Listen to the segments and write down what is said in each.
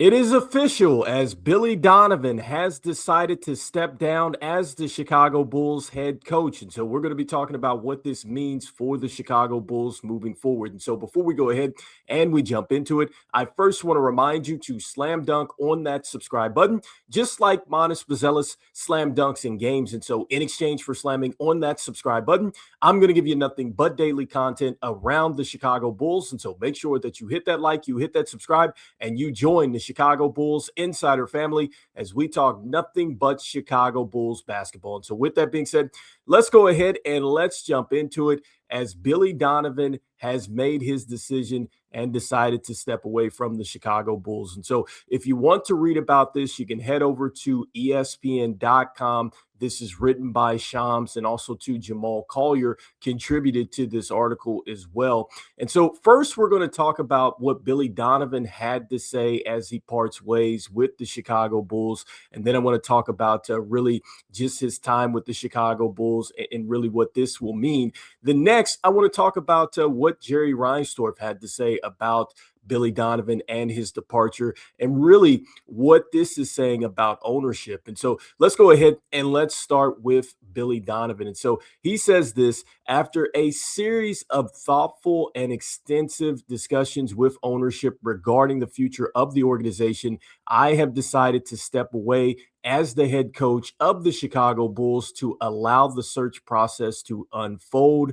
It is official as Billy Donovan has decided to step down as the Chicago Bulls head coach. And so we're going to be talking about what this means for the Chicago Bulls moving forward. And so before we go ahead and we jump into it, I first want to remind you to slam dunk on that subscribe button, just like Monis Bazelis slam dunks in games. And so in exchange for slamming on that subscribe button, I'm going to give you nothing but daily content around the Chicago Bulls. And so make sure that you hit that like, you hit that subscribe, and you join the Chicago Bulls Insider family as we talk nothing but Chicago Bulls basketball. And so with that being said, let's go ahead and let's jump into it as Billy Donovan has made his decision and decided to step away from the Chicago Bulls. And so if you want to read about this, you can head over to ESPN.com. This is written by Shams, and also to Jamal Collier contributed to this article as well. And so first, we're going to talk about what Billy Donovan had to say as he parts ways with the Chicago Bulls. And then I want to talk about really just his time with the Chicago Bulls and really what this will mean. The next, I want to talk about what Jerry Reinsdorf had to say about Billy Donovan and his departure, and really what this is saying about ownership. And so let's go ahead and let's start with Billy Donovan. And so he says this: after a series of thoughtful and extensive discussions with ownership regarding the future of the organization, I have decided to step away as the head coach of the Chicago Bulls to allow the search process to unfold.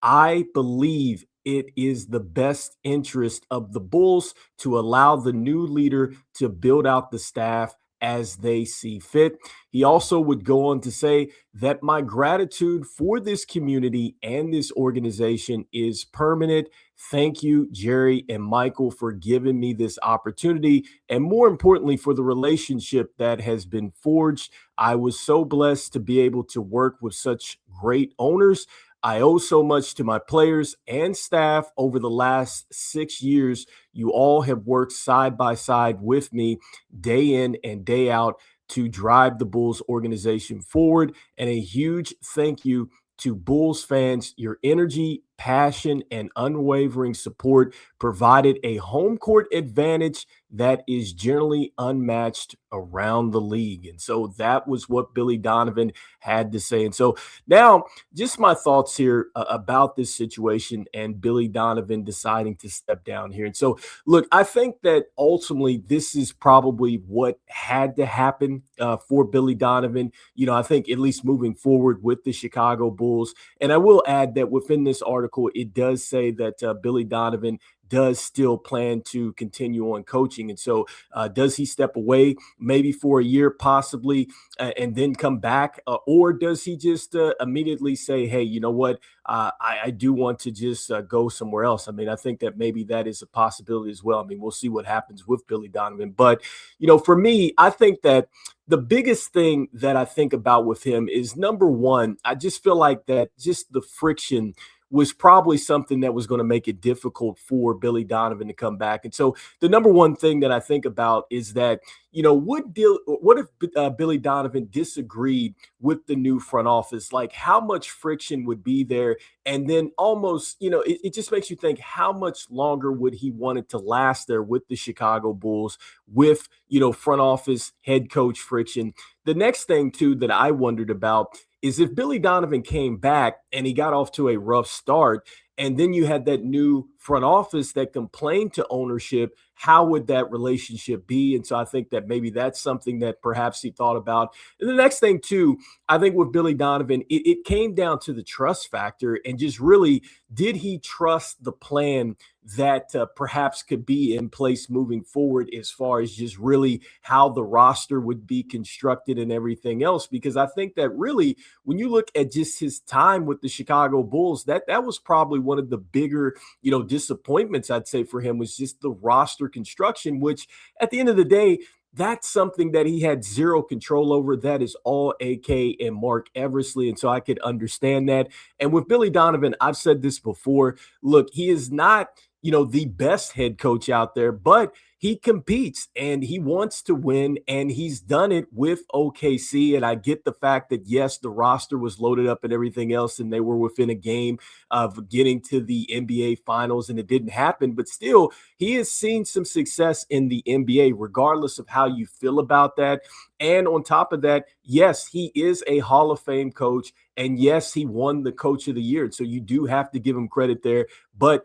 I believe it is the best interest of the Bulls to allow the new leader to build out the staff as they see fit. He also would go on to say that my gratitude for this community and this organization is permanent. Thank you, Jerry and Michael, for giving me this opportunity, and more importantly, for the relationship that has been forged. I was so blessed to be able to work with such great owners. I owe so much to my players and staff over the last 6 years. You all have worked side by side with me day in and day out to drive the Bulls organization forward. And a huge thank you to Bulls fans. Your energy, passion, and unwavering support provided a home court advantage that is generally unmatched around the league. And so that was what Billy Donovan had to say. And so now, just my thoughts here about this situation and Billy Donovan deciding to step down here. And so, look, I think that ultimately this is probably what had to happen for Billy Donovan. You know, I think at least moving forward with the Chicago Bulls. And I will add that within this article, it does say that Billy Donovan does still plan to continue on coaching. And so does he step away maybe for a year, possibly, and then come back? Or does he just immediately say, hey, you know what, I do want to just go somewhere else? I mean, I think that maybe that is a possibility as well. I mean, we'll see what happens with Billy Donovan. But, you know, for me, I think that the biggest thing that I think about with him is, number one, I just feel like that just the friction was probably something that was going to make it difficult for Billy Donovan to come back. And so the number one thing that I think about is that, you know, what if Billy Donovan disagreed with the new front office? Like, how much friction would be there? And then almost, you know, it just makes you think, how much longer would he want it to last there with the Chicago Bulls with, you know, front office, head coach friction? The next thing, too, that I wondered about is if Billy Donovan came back and he got off to a rough start, and then you had that new front office that complained to ownership, how would that relationship be? And so I think that maybe that's something that perhaps he thought about. And the next thing, too, I think with Billy Donovan, it came down to the trust factor, and just really, did he trust the plan that perhaps could be in place moving forward, as far as just really how the roster would be constructed and everything else? Because I think that really, when you look at just his time with the Chicago Bulls, that was probably one of the bigger, you know, disappointments, I'd say, for him, was just the roster construction, which at the end of the day, that's something that he had zero control over. That is all AK and Mark Eversley. And so I could understand that. And with Billy Donovan, I've said this before, look, he is not, you know, the best head coach out there, but he competes and he wants to win, and he's done it with OKC. And I get the fact that, yes, the roster was loaded up and everything else, and they were within a game of getting to the NBA finals, and it didn't happen. But still, he has seen some success in the NBA, regardless of how you feel about that. And on top of that, yes, he is a Hall of Fame coach. And yes, he won the coach of the year. So you do have to give him credit there. But,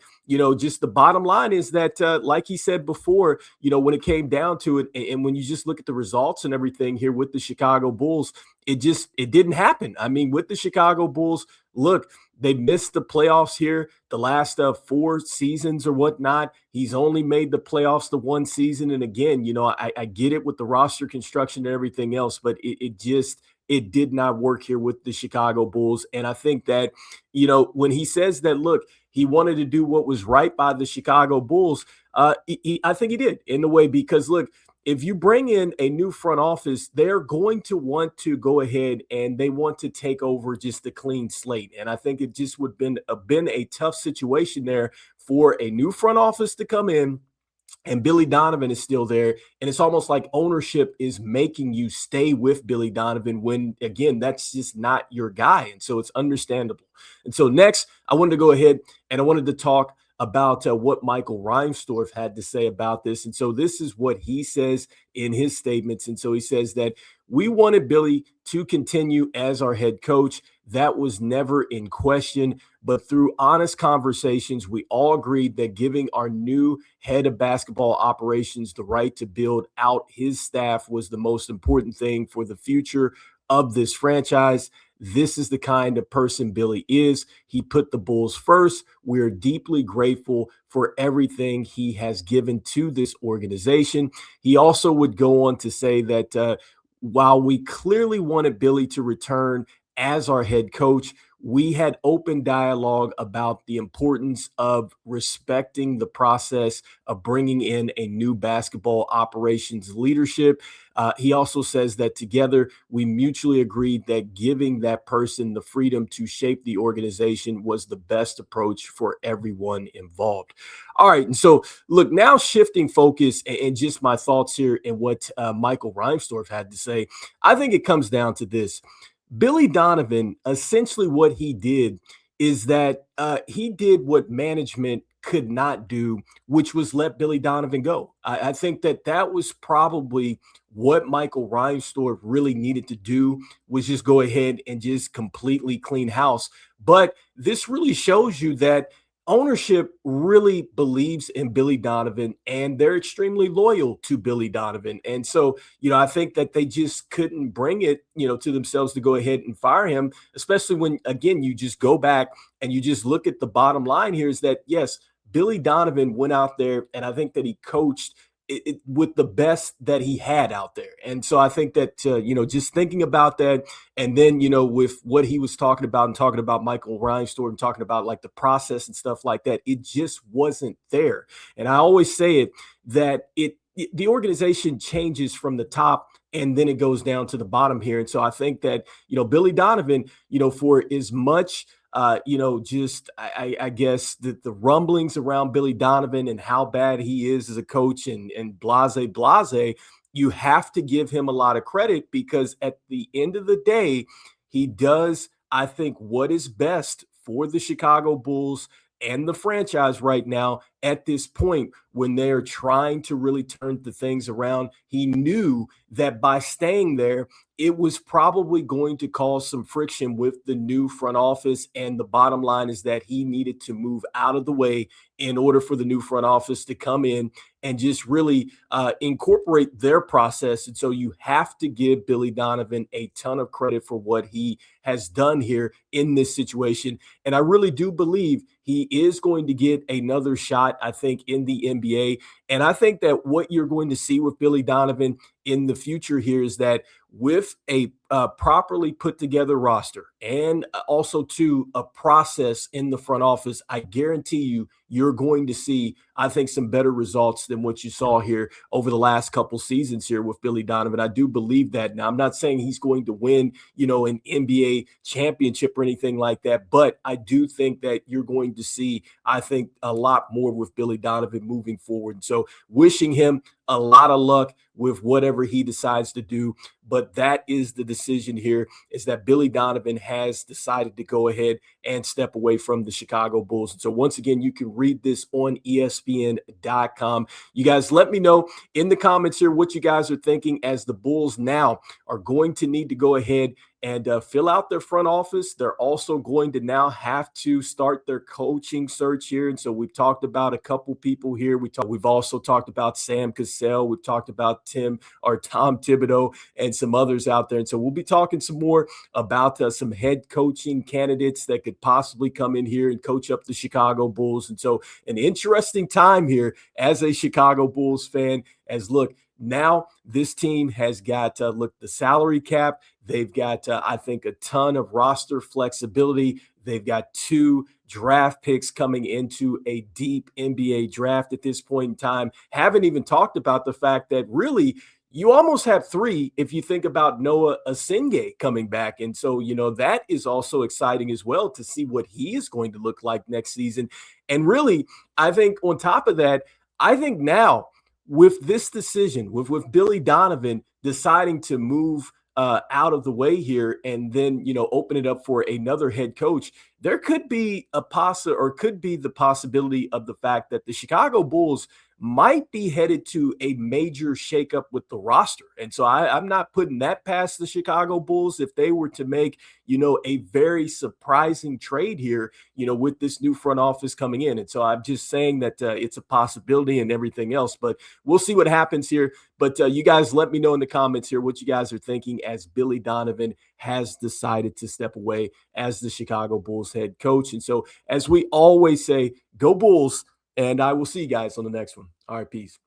just the bottom line is that, like he said before, when it came down to it, and when you just look at the results and everything here with the Chicago Bulls, it didn't happen. I mean, with the Chicago Bulls, look, they missed the playoffs here the last 4 seasons or whatnot. He's only made the playoffs the one season. And again, I get it with the roster construction and everything else, but it did not work here with the Chicago Bulls. And I think that, when he says that, look, he wanted to do what was right by the Chicago Bulls, I think he did in a way, because look, if you bring in a new front office, they're going to want to go ahead and they want to take over just a clean slate. And I think it just would been a tough situation there for a new front office to come in, and Billy Donovan is still there. And it's almost like ownership is making you stay with Billy Donovan when, again, that's just not your guy. And so it's understandable. And so next, I wanted to go ahead and I wanted to talk about what Michael Reinsdorf had to say about this. And so this is what he says in his statements. And so he says that we wanted Billy to continue as our head coach. That was never in question. But through honest conversations, we all agreed that giving our new head of basketball operations the right to build out his staff was the most important thing for the future of this franchise. This is the kind of person Billy is. He put the Bulls first. We're deeply grateful for everything he has given to this organization. He also would go on to say that while we clearly wanted Billy to return as our head coach, we had open dialogue about the importance of respecting the process of bringing in a new basketball operations leadership. He also says that together we mutually agreed that giving that person the freedom to shape the organization was the best approach for everyone involved. All right. And so, look, now shifting focus and just my thoughts here and what Michael Reinsdorf had to say, I think it comes down to this. Billy Donovan, essentially what he did is that he did what management could not do, which was let Billy Donovan go. I think that was probably what Michael Reinsdorf really needed to do, was just go ahead and just completely clean house. But this really shows you that ownership really believes in Billy Donovan, and they're extremely loyal to Billy Donovan. And so, I think that they just couldn't bring it, to themselves to go ahead and fire him, especially when, again, you just go back and you just look at the bottom line here is that, yes, Billy Donovan went out there, and I think that he coached with the best that he had out there. And so I think that, just thinking about that, and then, with what he was talking about and talking about Michael Reinsdorf and talking about like the process and stuff like that, it just wasn't there. And I always say it, that the organization changes from the top and then it goes down to the bottom here. And so I think that, Billy Donovan, for as much I guess the rumblings around Billy Donovan and how bad he is as a coach and blase, you have to give him a lot of credit, because at the end of the day, he does, I think, what is best for the Chicago Bulls and the franchise right now at this point when they're trying to really turn the things around. He knew that by staying there, it was probably going to cause some friction with the new front office. And the bottom line is that he needed to move out of the way in order for the new front office to come in and just really incorporate their process. And so you have to give Billy Donovan a ton of credit for what he has done here in this situation. And I really do believe he is going to get another shot, I think, in the NBA. And I think that what you're going to see with Billy Donovan in the future here is that with a properly put together roster and also to a process in the front office, I guarantee you're going to see, I think, some better results than what you saw here over the last couple seasons here with Billy Donovan. I do believe that. Now, I'm not saying he's going to win, an NBA championship or anything like that, but I do think that you're going to see, I think, a lot more with Billy Donovan moving forward. So wishing him a lot of luck with whatever he decides to do. But that is the decision here, is that Billy Donovan has decided to go ahead and step away from the Chicago Bulls. And so once again, you can read this on ESPN.com. You guys let me know in the comments here what you guys are thinking, as the Bulls now are going to need to go ahead and fill out their front office. They're also going to now have to start their coaching search here. And so we've talked about a couple people here. We've also talked about Sam Cassell. We've talked about Tom Thibodeau and some others out there. And so we'll be talking some more about some head coaching candidates that could possibly come in here and coach up the Chicago Bulls. And so an interesting time here as a Chicago Bulls fan, as look, now this team has got, the salary cap. They've got, I think, a ton of roster flexibility. They've got 2 draft picks coming into a deep NBA draft at this point in time. Haven't even talked about the fact that really you almost have 3 if you think about Noah Asingé coming back. And so, that is also exciting as well to see what he is going to look like next season. And really, I think on top of that, I think now with this decision, with Billy Donovan deciding to move out of the way here and then, open it up for another head coach, there could be the possibility of the fact that the Chicago Bulls might be headed to a major shakeup with the roster. And so I'm not putting that past the Chicago Bulls if they were to make, a very surprising trade here, with this new front office coming in. And so I'm just saying that it's a possibility and everything else, but we'll see what happens here. But you guys let me know in the comments here what you guys are thinking, as Billy Donovan has decided to step away as the Chicago Bulls head coach. And so, as we always say, go Bulls. And I will see you guys on the next one. All right, peace.